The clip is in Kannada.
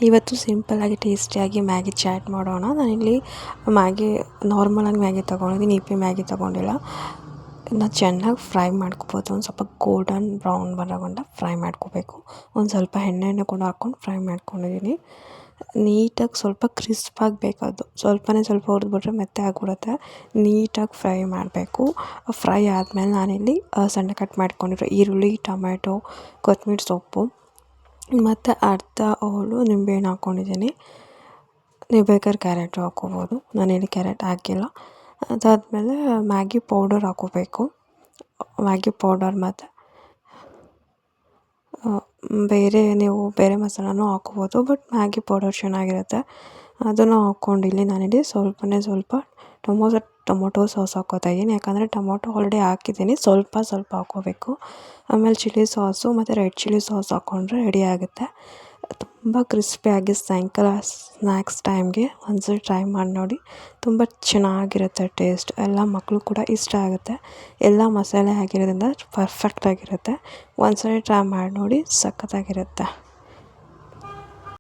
ಇವತ್ತು ಸಿಂಪಲ್ಲಾಗಿ ಟೇಸ್ಟಿಯಾಗಿ ಮ್ಯಾಗಿ ಚಾಟ್ ಮಾಡೋಣ. ನಾನಿಲ್ಲಿ ಮ್ಯಾಗಿ ನಾರ್ಮಲಾಗಿ ಮ್ಯಾಗಿ ತೊಗೊಂಡಿದ್ದೀನಿ, ಇಪಿ ಮ್ಯಾಗಿ ತೊಗೊಂಡಿಲ್ಲ. ಇದನ್ನ ಚೆನ್ನಾಗಿ ಫ್ರೈ ಮಾಡ್ಕೋಬೋದು. ಒಂದು ಸ್ವಲ್ಪ ಗೋಲ್ಡನ್ ಬ್ರೌನ್ ಬರೋಗಂಟ ಫ್ರೈ ಮಾಡ್ಕೋಬೇಕು. ಒಂದು ಸ್ವಲ್ಪ ಎಣ್ಣೆನ ಕೂಡ ಹಾಕ್ಕೊಂಡು ಫ್ರೈ ಮಾಡ್ಕೊಂಡಿದ್ದೀನಿ. ನೀಟಾಗಿ ಸ್ವಲ್ಪ ಕ್ರಿಸ್ಪ್ ಆಗಬೇಕದು. ಸ್ವಲ್ಪನೇ ಸ್ವಲ್ಪ ಹುರಿದ್ಬಿಟ್ರೆ ಮೆತ್ತೆ ಆಗಿಬಿಡುತ್ತೆ. ನೀಟಾಗಿ ಫ್ರೈ ಮಾಡಬೇಕು. ಫ್ರೈ ಆದಮೇಲೆ ನಾನಿಲ್ಲಿ ಸಣ್ಣ ಕಟ್ ಮಾಡ್ಕೊಂಡಿರೋ ಈರುಳ್ಳಿ, ಟೊಮ್ಯಾಟೊ, ಕೊತ್ತಂಬರಿ ಸೊಪ್ಪು ಮತ್ತು ಅರ್ಧ ಹೋಳು ನಿಂಬೆಹಣ್ಣು ಹಾಕ್ಕೊಂಡಿದ್ದೀನಿ. ನೀವು ಬೇಕಾದ್ರೆ ಕ್ಯಾರೆಟು ಹಾಕ್ಕೋಬೋದು. ನಾನಿಲ್ಲಿ ಕ್ಯಾರೆಟ್ ಹಾಕಿಲ್ಲ. ಅದಾದಮೇಲೆ ಮ್ಯಾಗಿ ಪೌಡರ್ ಹಾಕ್ಕೋಬೇಕು. ಮ್ಯಾಗಿ ಪೌಡರ್ ಮತ್ತು ನೀವು ಬೇರೆ ಮಸಾಲನೂ ಹಾಕ್ಕೋಬೋದು, ಬಟ್ ಮ್ಯಾಗಿ ಪೌಡರ್ ಚೆನ್ನಾಗಿರುತ್ತೆ. ಅದನ್ನು ಹಾಕ್ಕೊಂಡಿಲ್ಲಿ ನಾನಿಲ್ಲಿ ಸ್ವಲ್ಪ ಟೊಮೊಟೊ ಸಾಸ್ ಹಾಕ್ಕೋತಾ ಇದ್ದೀನಿ. ಯಾಕಂದರೆ ಟೊಮೊಟೊ ಆಲ್ರೆಡಿ ಹಾಕಿದ್ದೀನಿ, ಸ್ವಲ್ಪ ಹಾಕ್ಕೋಬೇಕು. ಆಮೇಲೆ ಚಿಲ್ಲಿ ಸಾಸು ಮತ್ತು ರೆಡ್ ಚಿಲ್ಲಿ ಸಾಸ್ ಹಾಕ್ಕೊಂಡ್ರೆ ರೆಡಿ ಆಗುತ್ತೆ. ತುಂಬ ಕ್ರಿಸ್ಪಿಯಾಗಿ ಸಾಯಂಕಾಲ ಸ್ನ್ಯಾಕ್ಸ್ ಟೈಮ್ಗೆ ಒಂದ್ಸರಿ ಟ್ರೈ ಮಾಡಿ ನೋಡಿ. ತುಂಬ ಚೆನ್ನಾಗಿರುತ್ತೆ ಟೇಸ್ಟ್. ಎಲ್ಲ ಮಕ್ಕಳು ಕೂಡ ಇಷ್ಟ ಆಗುತ್ತೆ. ಎಲ್ಲ ಮಸಾಲೆ ಆಗಿರೋದ್ರಿಂದ ಪರ್ಫೆಕ್ಟಾಗಿರುತ್ತೆ. ಒಂದ್ಸರಿ ಟ್ರೈ ಮಾಡಿ ನೋಡಿ, ಸಖತ್ತಾಗಿರುತ್ತೆ.